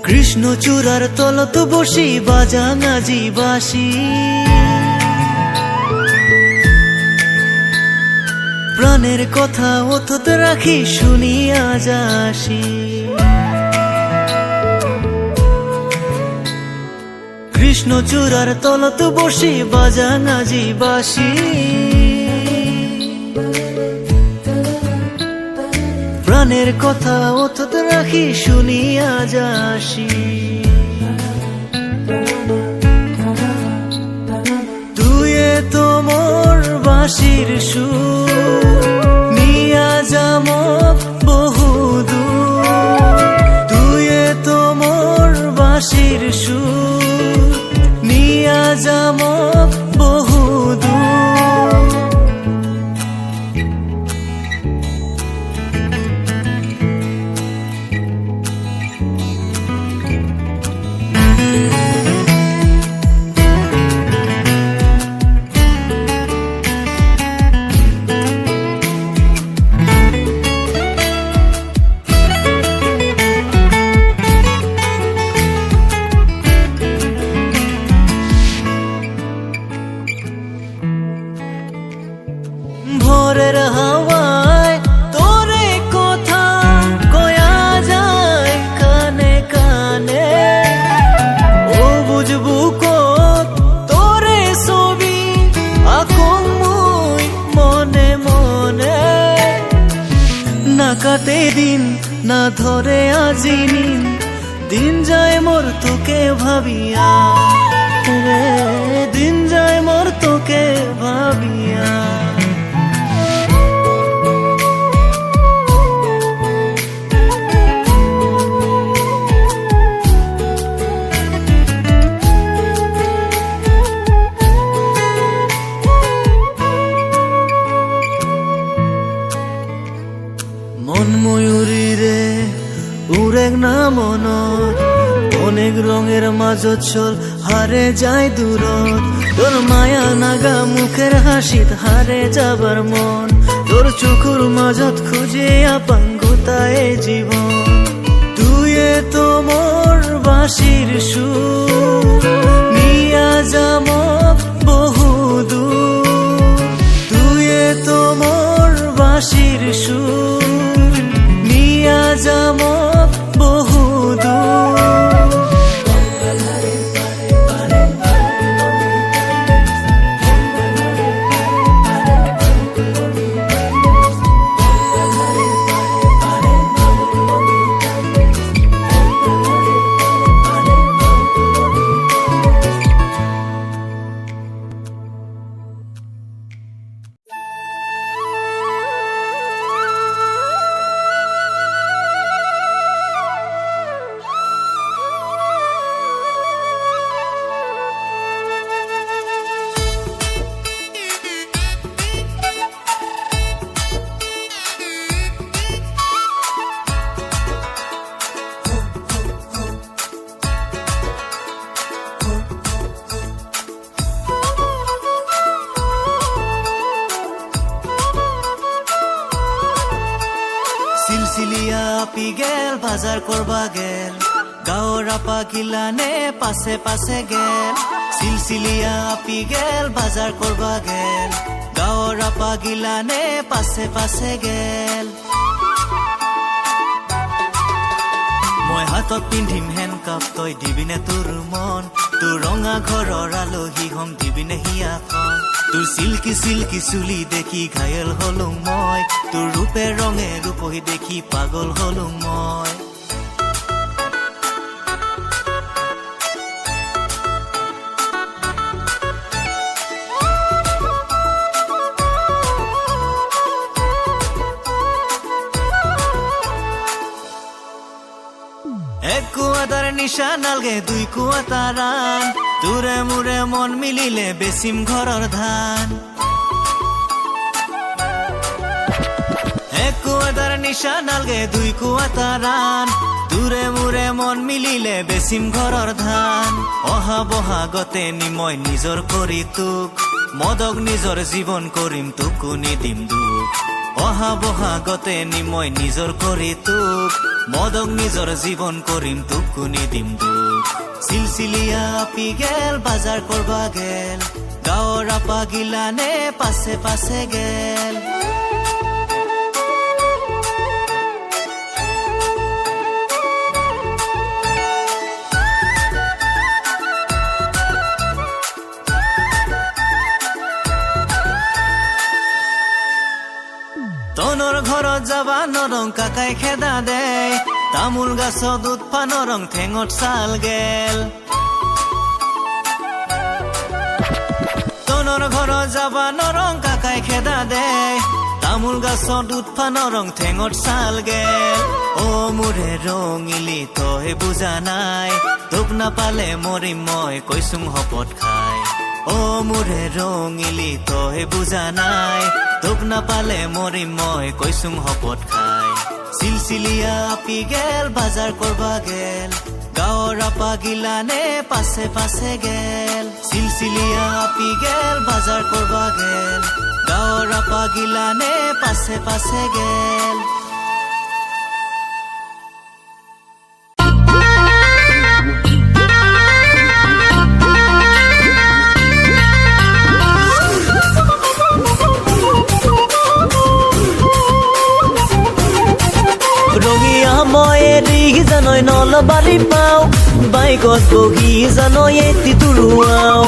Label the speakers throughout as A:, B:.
A: কৃষ্ণচূড়ার তলত বসি বাজাং আজি বাসি, প্রাণের কথা অথত রাখি শুনিয়া যাসি। কৃষ্ণচূড়ার তলত বসি বাজাং আজি বাসি, প্রাণের কথা অথত রাখি শুনিয়া যাসি। তুইয়ে তো মোর বাঁশির সুর, নিয়া যামক বহুদূর। তুইয়ে তো মোর বাঁশির সুর, নিয়া যামক বহুদূর। ভোরের হাওয়ায় তোরে কথা কয়া যায় কানে কানে, ও বুঝবু কত তোরে ছবি আঁকং মুই মনে মনে। না কাটে দিন না ধরে আজি নিন, দিন যায় মোর তোকে ভাবিয়া রে, দিন যায় মোর তোকে ভাবিয়া। মন ময়ূরী রে উড়েক না মনত, অনেক রঙের মাঝত চল হারে যায় দূরত। তোর মায়া নাগা মুখের হাসিত হারে যাবার মন, তোর চোখের মাঝত খুঁজে আপাঙ্গুতায় জীবন। তুইয়ে তো মোর বাঁশির সুর, নিয়া যামক বহুদূর। তুইয়ে তো মোর বাঁশির সুর, নিয়া যামক বহুদূর। সিলসিলিয়া আপি গেল বাজার করবা গেল, গাঁৱৰ আপা গিলানে পাছে পাছে গেল। সিলসিলিয়া আপি গেল বাজার করবা গেল, গাঁৱৰ আপা গিলানে পাছে পাছে গেল। মই হাতত পিন্ধিম হেণ্ডকাপ, তই দিবিনে তোৰ মন। তোৰ ৰঙা ঘৰৰ আলহী হম, দিবিনে হিয়াখন। তোৰ চিল্কি চিল্কি চুলি দেখি ঘায়েল হলো মই, তোৰ ৰূপে ৰঙে ৰূপহী দেখি পাগল হলো মই। এক কুয়াতার নিশা নালগে দুই কুয়া তারান, তোরে মোরে মন মিলিলে বেচিম ঘৰৰ ধান। এক কুয়াতার নিশা নালগে দুই কুয়া তারান, তোরে মোরে মন মিলিলে বেচিম ঘৰৰ ধান। অহা বহাগতে নি মই নিজৰ কৰি তোক, মদক নিজৰ জীৱন কৰিম তোকো নিদিম দুখ। অহা বহাগতে নি মই নিজৰ কৰি তোক মদক নিজৰ জীৱন কৰিম তোক কোনি দিম দুখ চিলচিলিয়া আপি গেল বাজাৰ কৰবা গেল গাঁৱৰ আপা গিলানে পাছে পাছে গেল তনৰ ঘৰত যাবা নৰং কাকাই খেদা দে তামোল গাছত উৎপা নৰং ঠেঙত চাল গেল তনৰ ঘৰত যাবা নৰং কাকাই খেদা দে তামোল গাছত উৎপা নৰং ঠেঙত চাল গেল অ মোৰে ৰঙিলি তই বুজা নাই তোক নাপালে মৰিম মই কৈছোং শপত খাই অ মোৰে ৰঙিলি তই বুজা নাই তোক নাপালে মৰিম মই কৈছোং শপত খাই চিলচিলিয়া আপি গেল বাজাৰ কৰবা গেল গাঁৱৰ আপা গিলানে পাছে পাছে গেল চিলচিলিয়া আপি গেল বাজাৰ কৰবা গেল গাঁৱৰ আপা গিলানে পাছে পাছে গেল মই এৰি জানৈ নলবাৰী পাওঁ বাইকত বহি জানৈ এটি তুৰুৱাও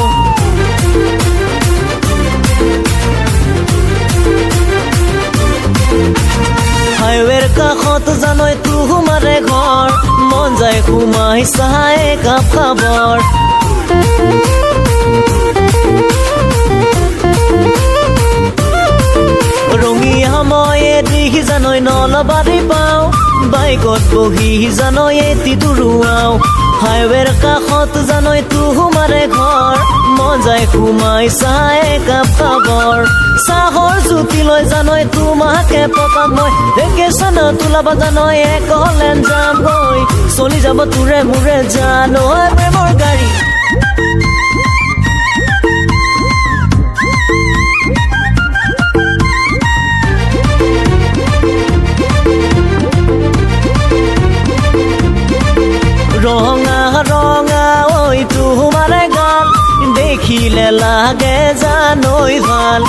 A: হাইৱেৰ কাষত জানৈ তোমাৰে ঘৰ মন যায় সোমাই চাই একাপ খাবৰ ৰঙিয়া মই এৰি জানৈ নলবাৰী পাওঁ বাইকত বহি জানৈ এটি তুৰুৱাও হাইৱেৰ কাষত জানৈ তোমাৰে ঘৰ মন যায় সোমাই চাই একাপ খাবৰ চাহৰ জুতি লৈ জানৈ তোমাকে পতাম মই ভেকেশ্যনত ওলাবা জানৈ একলেন যাম গৈ চলি যাব তোৰে মোৰে জানৈ প্ৰেমৰ গাড়ী ৰঙা ৰঙা ঐ তোমাৰে গাল দেখিলে লাগে জানৈ ভাল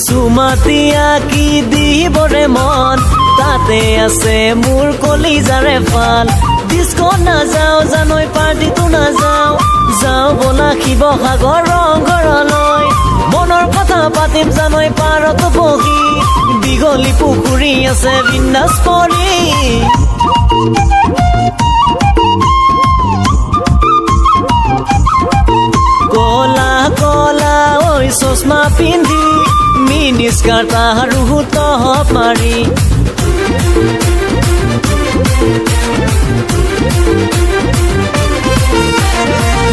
A: চুমাতিয়া কি দিবৰে মন তাতে আছে মোৰ কলিজাৰে ফাল ডিস্কো নাযাওঁ জানৈ পাৰ্টিটো নাযাওঁ যাওঁ বলা শিৱসাগৰ ৰংঘৰলৈ মনৰ কথা পাতিম জানৈ পাৰত বহি দীঘলী পুখুৰী আছে বিন্দাস পৰি কলা কলা ঐ চশমা পিন্ধি মিনি স্কাৰ্ট আৰু টপ মাৰি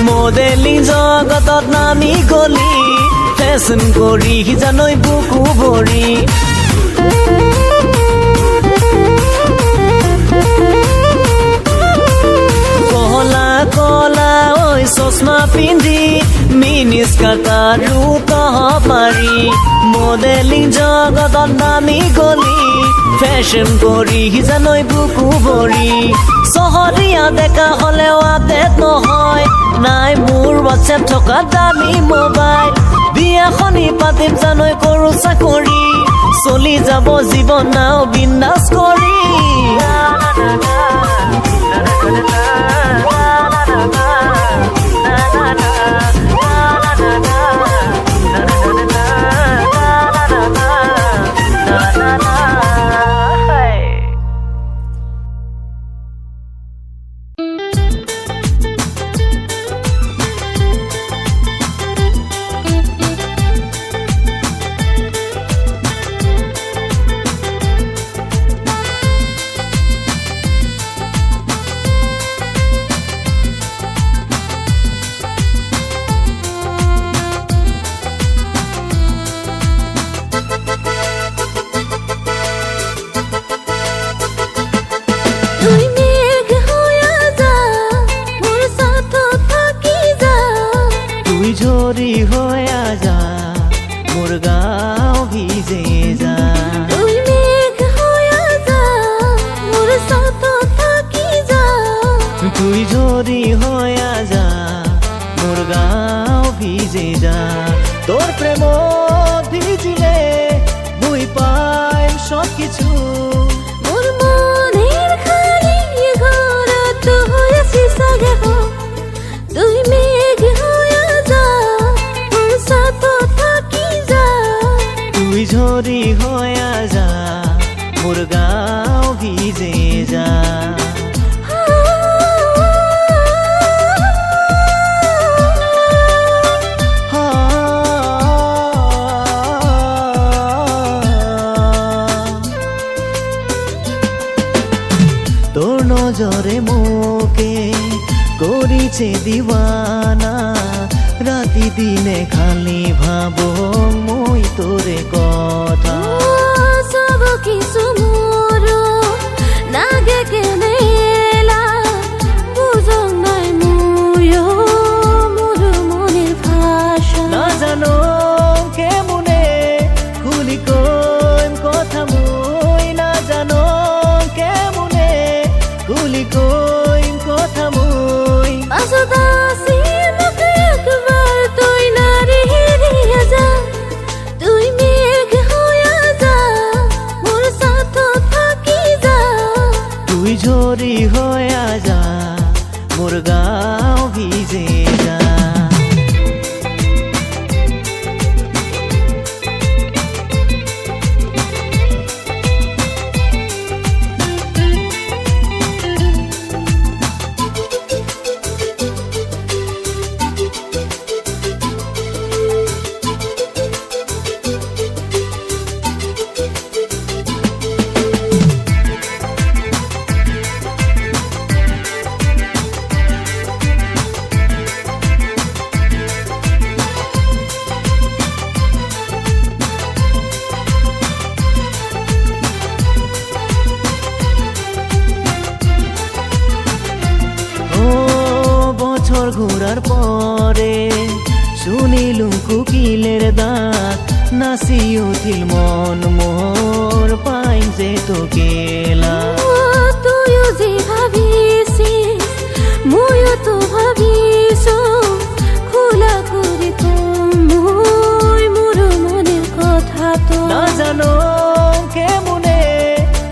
A: মডেলিং জগতত নামি গলি ফেশ্বন কৰি জানৈ বুকু ভৰি কলা কলা ঐ চশমা পিন্ধি মিনি স্কাৰ্ট আৰু টপ মাৰি মডেলিং জগতত নামি গলি ফেশ্বন কৰি জানৈ বুকু ভৰি চহৰীয়া ডেকা হলেও আপডেট নহয় নাই মোৰ হোৱাটছএপ থকা দামী মোবাইল বিয়াখনি পাতিম জানৈ কৰো চাকৰি চলি যাব জীৱন নাও বিন্দাস কৰি তুই ঝরি হইয়া যা মোর গাও ভিজে যা তোর প্রেম ভিজিলে মুই পাইম সব কিছু
B: মোর মনের খালি ঘর তুই আসিস আগে হো তুই মেঘ হইয়া যা মোর সাথ থাকি যা
A: তুই ঝরি হইয়া যা মোর গাও ভিজে যা তোর নজরে মোকে করিছে দিওয়ানা রাতি দিনে খালি ভাবো মই তোরে কথা
B: সব কিছু মোর নাগে কেনেলা বুঝং নাই মুয়ো মোর মনের ভাষা
A: না জানো কেমনে খুলি কইম কথা মই না জানো কেমনে খুলি কইম কথা মই
B: পাশদাসী মুখে একবার তুই নারী হিরিয়া যা তুই মেঘ হইয়া যা মোর সাথ থাকি যা
A: তুই ঝরি হইয়া যা মোর গাও ভিজে যা বছর ঘোরার পরে শুনিলুম কুকিলের দাঁত নাচি উঠিল মন মোর পাইম যে তো কেলা
B: তুইও যে ভাবিছিস মইও তো ভাবিছো খোলা করে তো মই মোর মনের কথা তো
A: না জানো কেমনে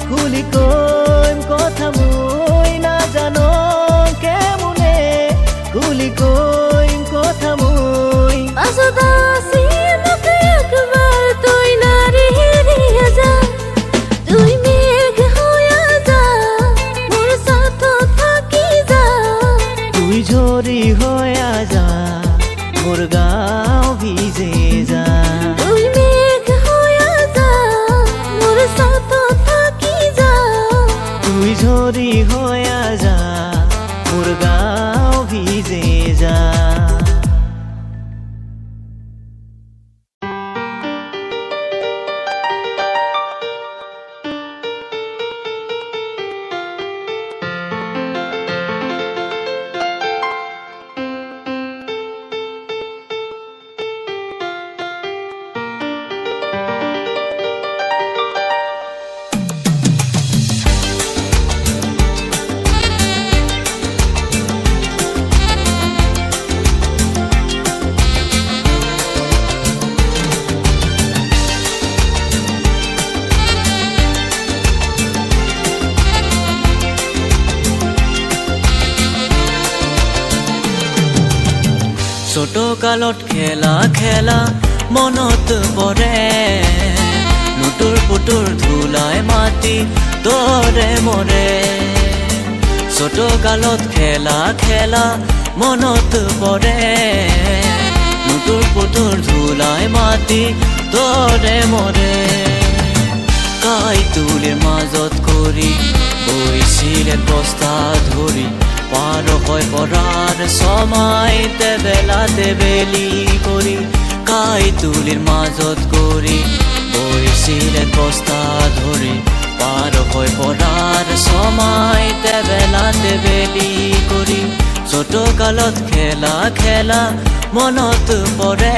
A: খুলি কইম কথা মই না জানো কেমনে খুলি কইম কথা মই
B: পাশদাসী মুখে একবার তুই নারী হিরিয়া যা তুই মেঘ হইয়া যা মোর সাথ থাকি যা
A: তুই ঝরি হইয়া যা মোর গাও ভিজে যা
B: তুই মেঘ হইয়া যা মোর সাথ থাকি যা
A: তুই ঝরি হইয়া যা মোর গাও ভিজে যা ছোট কালত খেলা খেলা মনত পৰে নুটুৰ পুটুৰ ধুলাই মাটি তৰে মৰে ছোট কালত খেলা খেলা মনত পৰে নুটুৰ পুটুৰ ধুলাই মাটি তৰে মৰে কাই তুলিৰ মাজত কৰি বৈছিলে বস্তা ধৰি পাৰ হয় পৰাৰ সময়তে বেলাতে বেলি কৰি কাই তুলিৰ মাজত কৰি বৈছিলে বস্তা ধৰি পাৰ হয় পৰাৰ সময়তে বেলাতে বেলি কৰি ছোট কালত খেলা খেলা মনত পৰে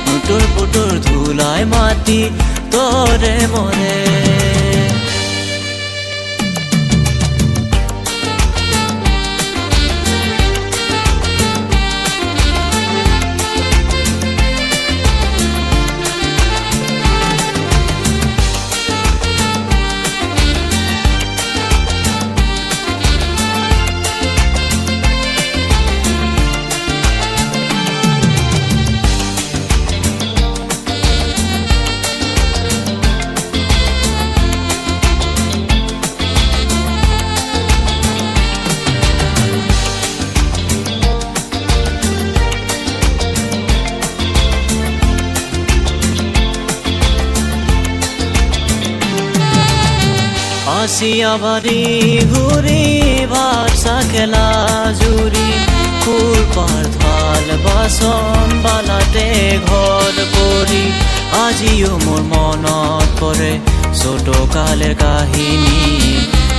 A: নুটুৰ পুটুৰ ধুলাই মাটি তৰে মৰে আসিয়া বাড়ি ঘুরি ভাষা খেলা জুৰি ফুল পাৰ থাল বাচন বালাতে ঘৰ পৰি আজিও মোৰ মনত পৰে ছোট কালের কাহিনী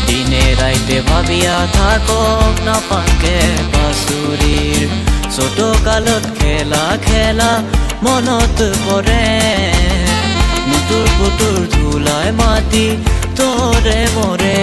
A: দিনে রাইতে ভাবিয়া থাকক নাপাকে পাচুরির ছোট কালত খেলা খেলা মনত পরে মুটুর পুটুর ধুলায় মাটি তোরে মরে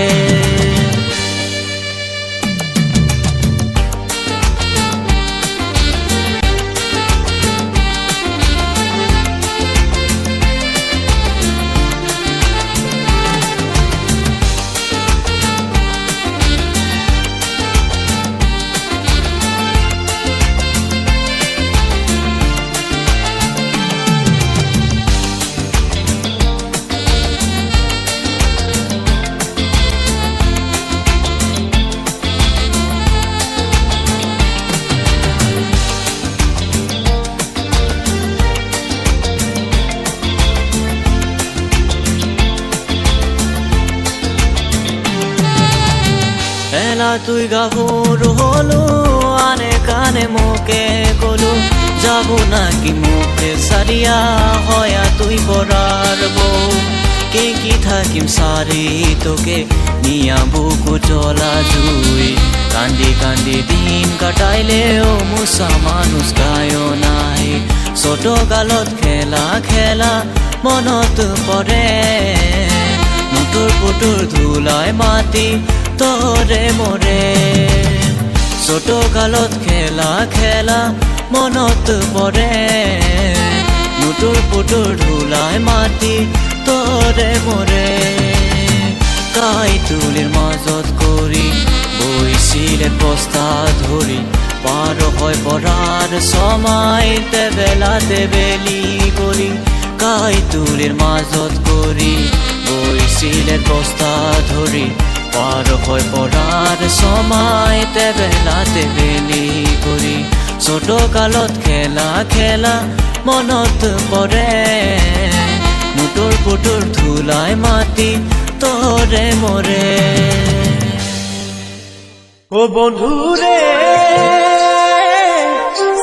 A: এলা তুই গাভৰু হলো আনে কানে মোকে কলো যাব নাকি মুখে সারিয়া হয়া তুই পরার বউ কে কি থাকিম সারি তোকে নিয়া বুকু চলা জুই কান্দি কান্দি দিন কাটাইলেও মুসা মানুষ গায় নাই ছোট কালত খেলা খেলা মনত পরে মুটুর পুটুর ধুলায় মাটি তোরে মরে ছোট কালত খেলা খেলা মনত পরে মুটুর পুটুর ধুলায় মাটি তোরে মরে কাই তুলির মাজত করি বইছিলে বস্তা ধরি পার হয় পড়ার সময়তে বেলাতে বেলি করি কাই তুলির মাজত করি বইছিলে বস্তা ধরি পার হয় পড়ার সময়তে বেলাতে বেলি করি ছোট কালত খেলা খেলা মনত পরে মুটুর পুটুর ধুলায় মাটি তোরে মরে
C: ও বন্ধুরে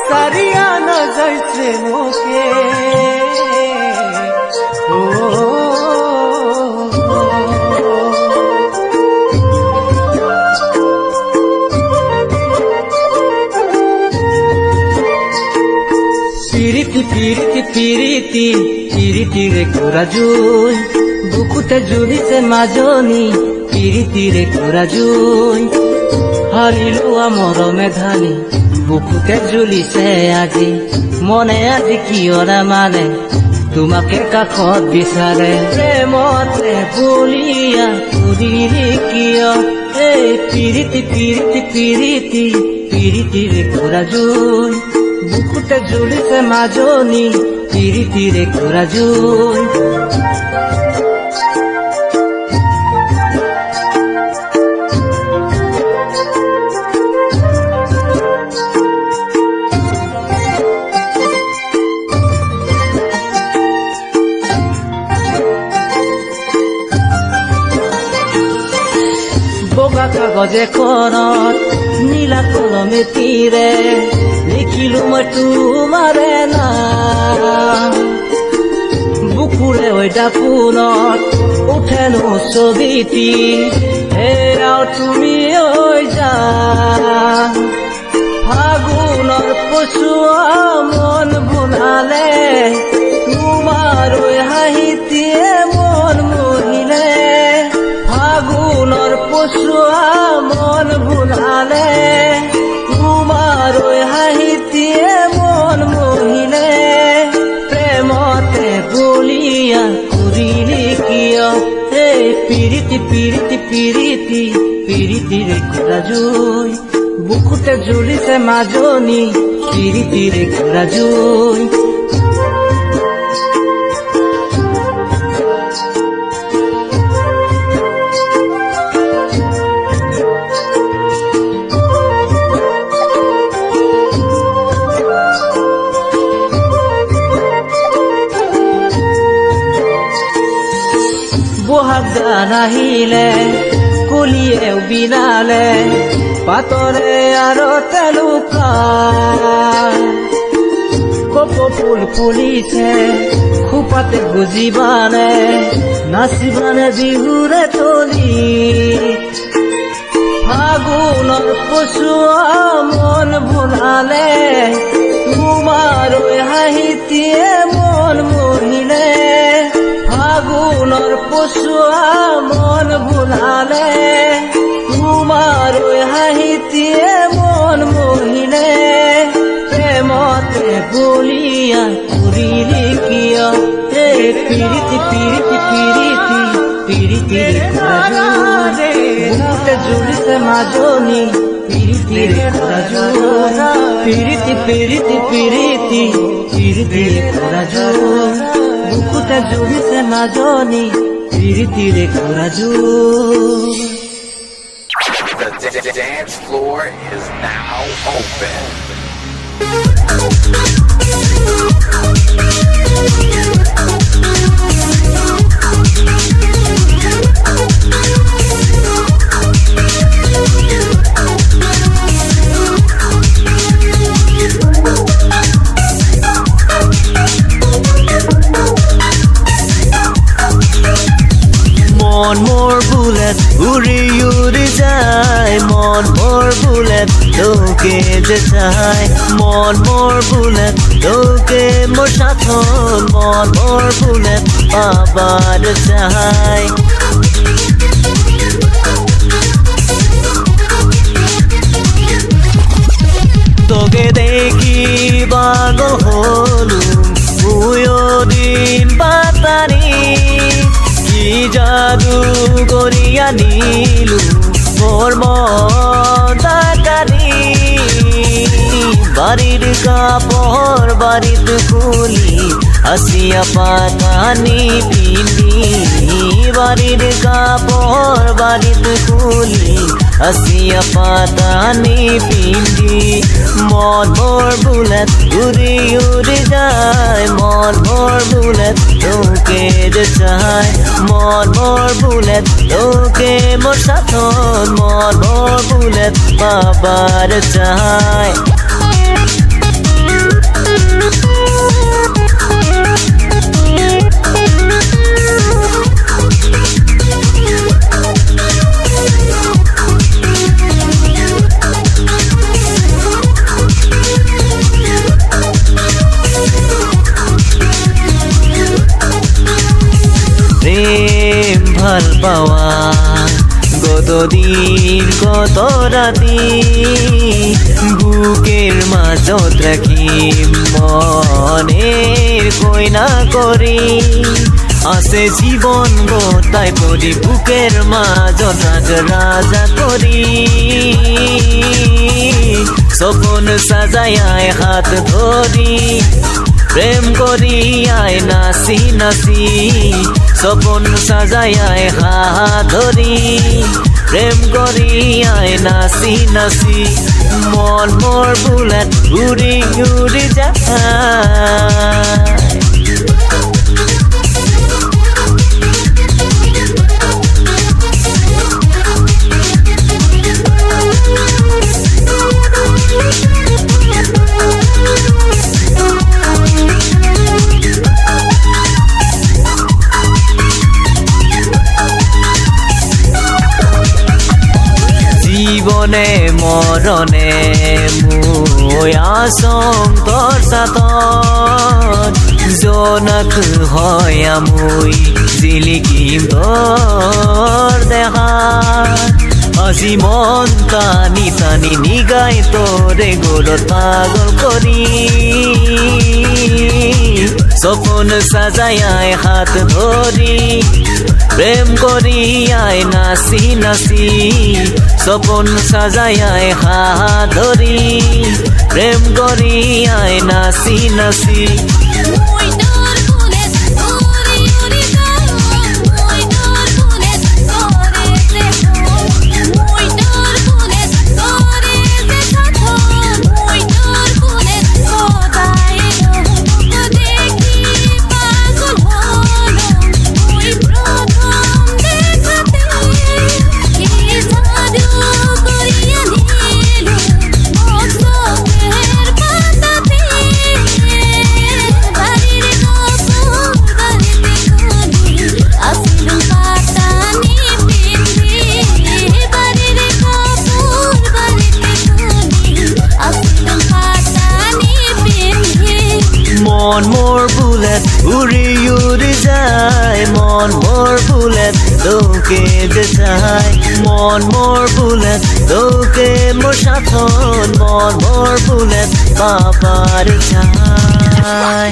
C: সারিয়া না যাইছে মোকে ও পিরিতি পিরিতি পিরিতি পিরিতি রে কোরা জুই বুকুতে জুড়িছে মাজনি পিরিতি রে কোরা জুই হারিলো মরমে ধানি বুকুতে ঝুলিছে আজি মনে আজি কিয়রা মানে তোমাকে কাষত বিচাৰে প্ৰেমতে বলিয়া কৰিলি কিয় এই পিৰিতি পিৰিতি পিৰিতি পিৰিতি ৰে কোৰা জুই বুকুতে ঝুলিছে মাজনি পিরিতি রে কোরা জুই বগা কাগজে খনত নীলা কলমে তীরে লিখিলো মই তোমাৰে নাম বুকুৰে ওই ডাপুনত উঠেনো ছবিটি হেৰাও তুমি ঐ যা ফাগুনৰ পচুৱা মন বুলালে তোমাৰ ঐ হাঁহিতিয়ে মন মোহিলে ফাগুনৰ পচুৱা মন বুলালে তোমাৰ ঐ হাঁহিতিয়ে মন মোহিলে প্ৰেমতে বলিয়া কৰিলি কিয় এই পিৰিতি পিৰিতি পিৰিতি পিৰিতি ৰে কোৰা জুই বুকুতে ঝুলিছে মাজনি পিৰিতি ৰে কোৰা জুই বহাগ নাহিলে কুলিয়েও বিলালে পাতরে আৰু তেলুকায় কপৌ ফুল ফুলিছে খোপাতে বুজিবানে নাচিবানে বিহুৰে তলি ফাগুনৰ পচুৱা মন ভুলালে তোমাৰ হাঁহিতিয়ে মন মোহিলে ফাগুনৰ পচুৱা মন ভুলালে তোমাৰ হাঁহিতিয়ে মন মোহিলে প্ৰেমতে বলিয়া কৰিলি কিয় এই পিৰিতি পিৰিতি পিৰিতি পিৰিতি বুকুতে জুলিছে মাজনী পিৰিতিৰ কৰাজোৰ পিৰিতি পিৰিতি পিৰিতি পিৰিতিৰ কৰাজোৰ বুকুতে জুলিছে মাজনী পিৰিতিৰ কৰাজোৰ
D: The dance floor is now open.
A: মন মোৰ বুলেট উৰি উৰি যায় মন মোৰ বুলেট তোকে যে চাই মন মোৰ বুলেট তোকে মোৰ সাথন মন মোৰ বুলেট পাবার চাই তোকে দেখি পাগল হলুম দিন পাতারি কি জাদু করিয়া নিলু মোর মদাকারি বাড়ির কাপড় বাড়িত খুলি আসিয়া পাতানি পিন্দি বাড়ির কাপড় বাড়িত খুলি আসিয়া পাতানি পিন্দি মন মোর বুলেট উড়ি উড়ি যায় মন মোর বুলেট তোকে যে চায় মন মোর বুলেট তোকে মোর সাথন মন মোর বুলেট পাবার চায় প্রেম ভাল পাওয়া কতদিন কত রাতি বুকের মাজত রাখিম মনের কইনা করি আছে জীবন গোটাই পরি বুকের মাজত রাজা করি সপন সাজায় হাত ধরি প্রেম করিয়ায় নাচি নাচি সপন সাজায় হাত ধরি প্রেম করিয়ায় নাচি নাচি মন মোর বুলেট উড়ি উড়ি যায় জীবনে মরণে মুই আসং তোর সাথন জনক হয় মুই জিলিকিম তোর দেখা আজি মন টানি টানি নিগাই তোরে গোলত পাগল করি সপন সাজায় হাত ধরি প্রেম করিয়ায় নাচি নাচি সপন সাজায় হাত ধরি প্রেম করিয়ায় নাচি নাচি
B: দেখি পাগল হলো, ওই প্রথম দেখা
C: মন মোৰ বুলেট উৰি উৰি যায় মন মোৰ বুলেট তোকে যে চাই মন মোৰ বুলেট তোকে মোৰ সাথন মন মোৰ বুলেট বাবার চাই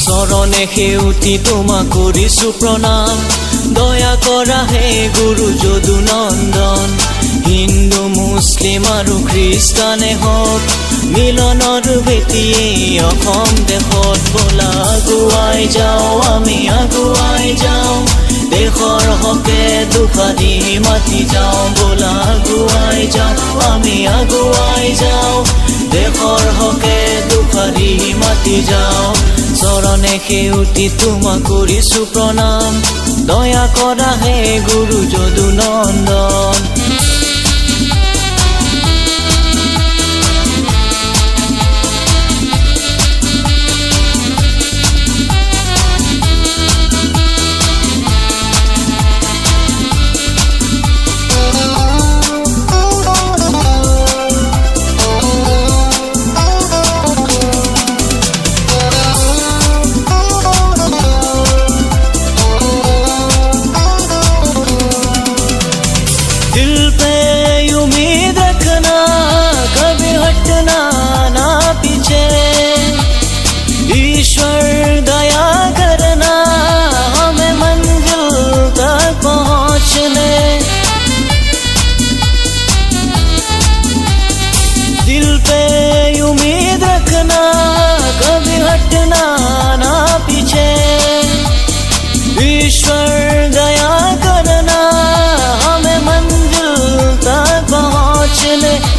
C: চৰণে সেউতি তোমাক কৰিছো প্ৰণাম দয়া কৰা হে গুৰু যদু নন্দন হিন্দু মুছলিম আৰু খ্ৰীষ্টানে হওক মিলনৰ ভেটিয়ে অসম দেশত বলা আগুৱাই যাওঁ আমি আগুৱাই যাওঁ দেশৰ হকে দুখাদি মাতি যাওঁ বলা আগুৱাই যাওঁ আমি আগুৱাই যাওঁ দেশৰ হকে দুখাদি মাতি যাওঁ চৰণে সেউতি তোমাক কৰিছো প্ৰণাম দয়া কৰা হে গুৰু যদু নন্দন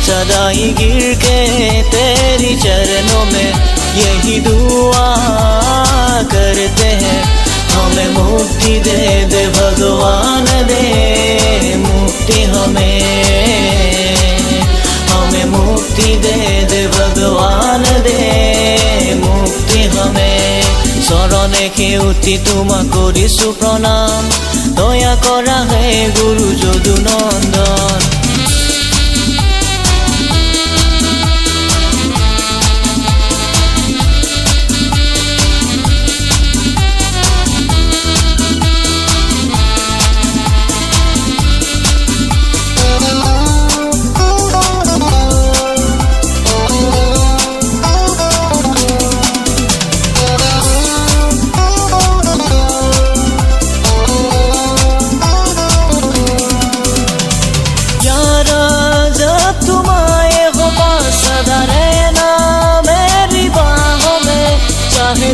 C: सदाई गिर के तेरी चरणों में यही दुआ करते हैं हमें मुक्ति दे दे भगवान दे मुक्ति हमें मुक्ति दे दे भगवान दे मुक्ति हमें চৰণে সেউতি তোমাক কৰিছো প্ৰণাম দয়া কৰা হে গুৰু যদু নন্দন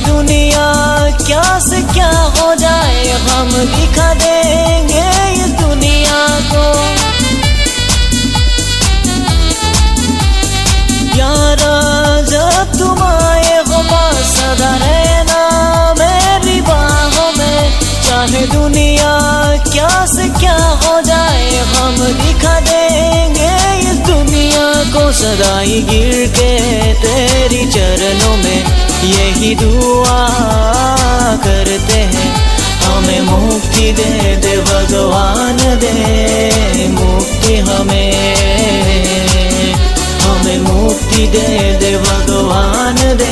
C: दुनिया क्या से क्या हो जाए हम दिखा देंगे इस दुनिया को यारा जब तुम आए हो पास सदा रहना मेरी बाहों में चाहे दुनिया क्या से क्या हो जाए हम दिखा देंगे इस दुनिया को सदाई गिर के तेरी चरणों में यही दुआ करते हैं हमें मुक्ति दे दे भगवान दे मुक्ति हमें मुक्ति दे दे भगवान दे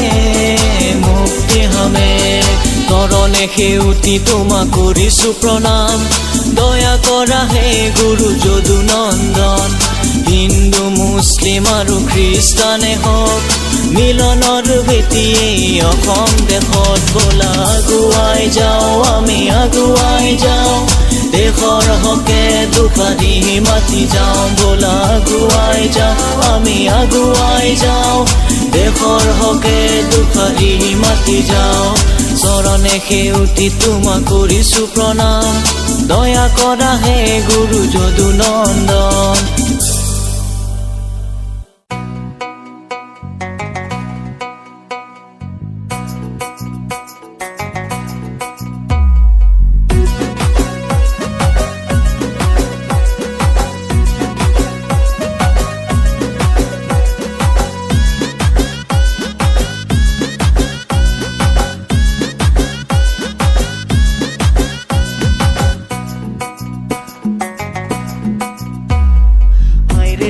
C: मुक्ति हमें চৰণে সেউতি তোমাক কৰিছো প্ৰণাম দয়া কৰা হে গুৰু যদু নন্দন হিন্দু মুছলিম আৰু খ্ৰীষ্টানে হওক মিলনৰ ভেটিয়ে অসম দেশত বলা আগুৱাই যাওঁ আমি আগুৱাই যাওঁ দেশৰ হকে দুখাদি মাতি যাওঁ বলা আগুৱাই যাওঁ আমি আগুৱাই যাওঁ দেশৰ হকে দুখাদি মাতি যাওঁ চৰণে সেউতি তোমাক কৰিছো প্ৰণাম দয়া কৰা হে গুৰু যদু নন্দন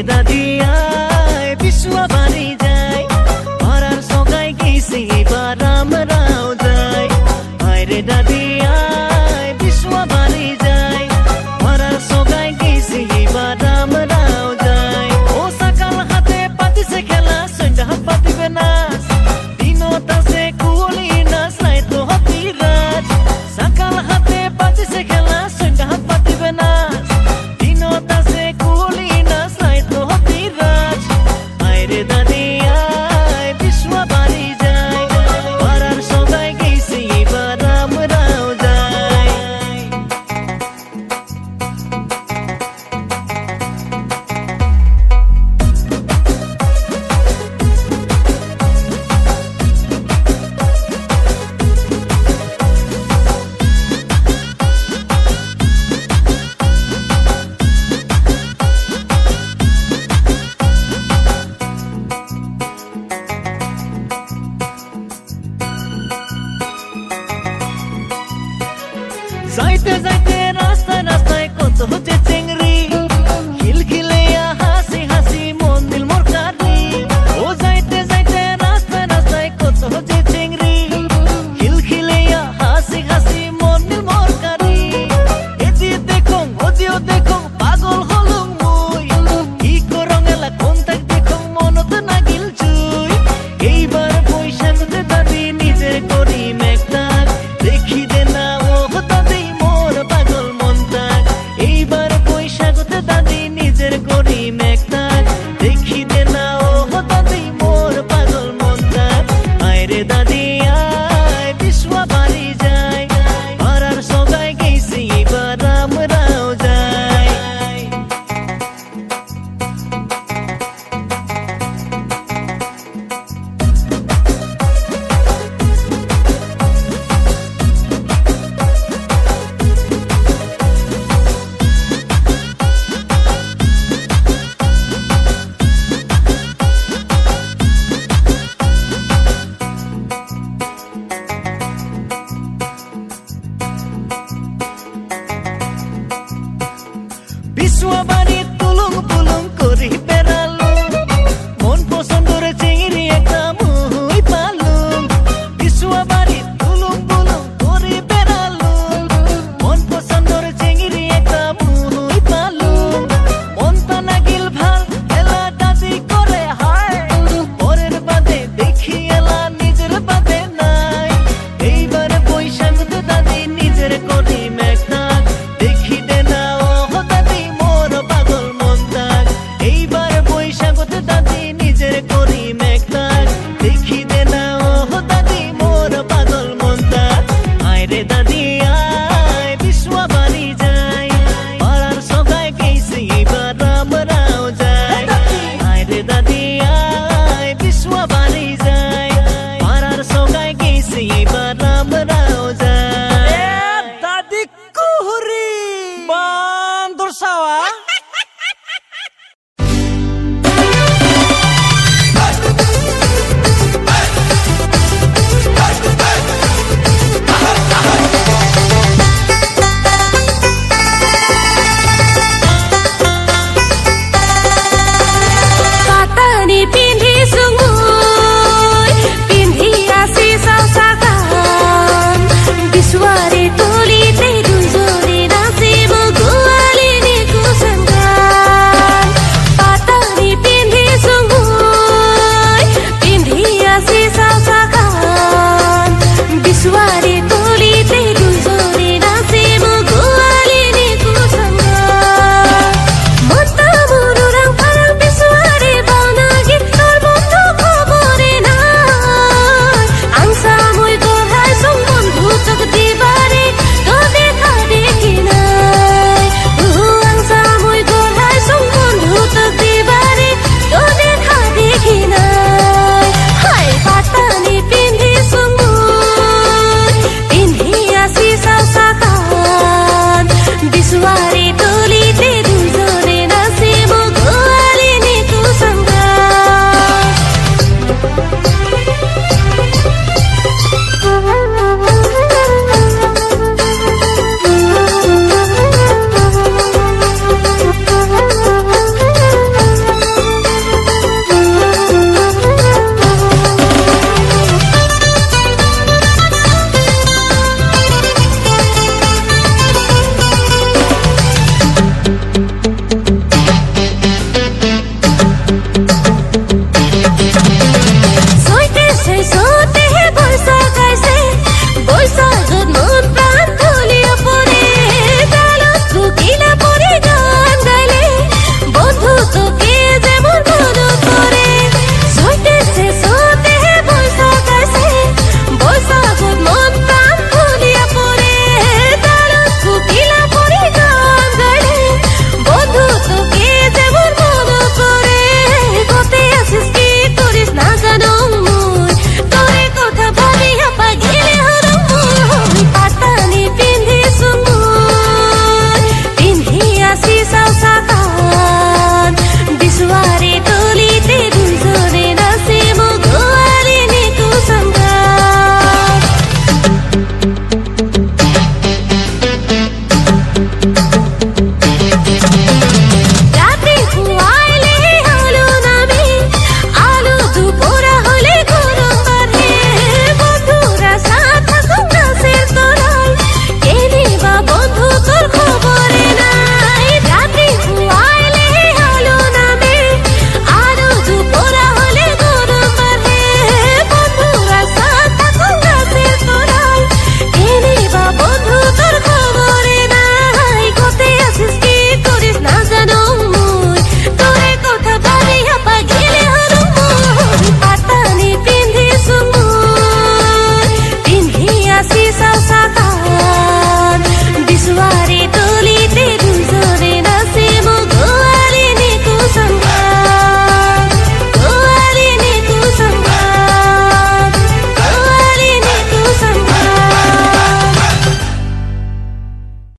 C: দাদি আয় বিশুয়া বাড়ি যায় পাড়ার সগাই গেছে এবার আমরাও যাই আয় রে দাদি আয় বিশুয়া বাড়ি যায় পাড়ার সগাই গেছে এবার আমরাও যাই ও সকাল হাতে পাতিছে খেলা সন্ধ্যা হাত পাতিবে না দিনত আছে কুলি নাচ রাইতো হতি রাত সকাল হাতে পাতিছে খেলা সন্ধ্যা হাত পাতিবে না দিনত আছে কুলি নাচ রাইতো হতি রাত আয় রে দাদি আয় বিশুয়া বাড়ি যায় পাড়ার সবাই গেছে এবার আমরাও যাই যাইতে যাইতে রাস্তায় রাস্তায় কত হচ্ছে চেংড়ি খিলখিলিয়া হাসি হাসি মন দিল মোর কারি ও যাইতে যাইতে রাস্তায় রাস্তায় কত হচ্ছে চেংড়ি খিলখিলিয়া হাসি হাসি মন দিল মোর কারি এজি দেখো ওজিও দেখো পাগল হলুম মুই কি করং এলা কোন তাক দেখো মনত না গিল চুই এইবার বৈশাখতে দাবি নিজে করি মেঘটাক দেখি দে না ও দাদি মোর পাগল মনটাক এইবার বৈশাখতে দাদি নিজের করি মেঘটাক দেখি দে না ও দাদি মোর পাগল মনটাক আয় রে দাদি আয় বিশুয়া বাড়ি যায় পাড়ার সবাই গেছে এবার আমরাও যাই বিশুয়া বাড়ি তুলুং তুলুং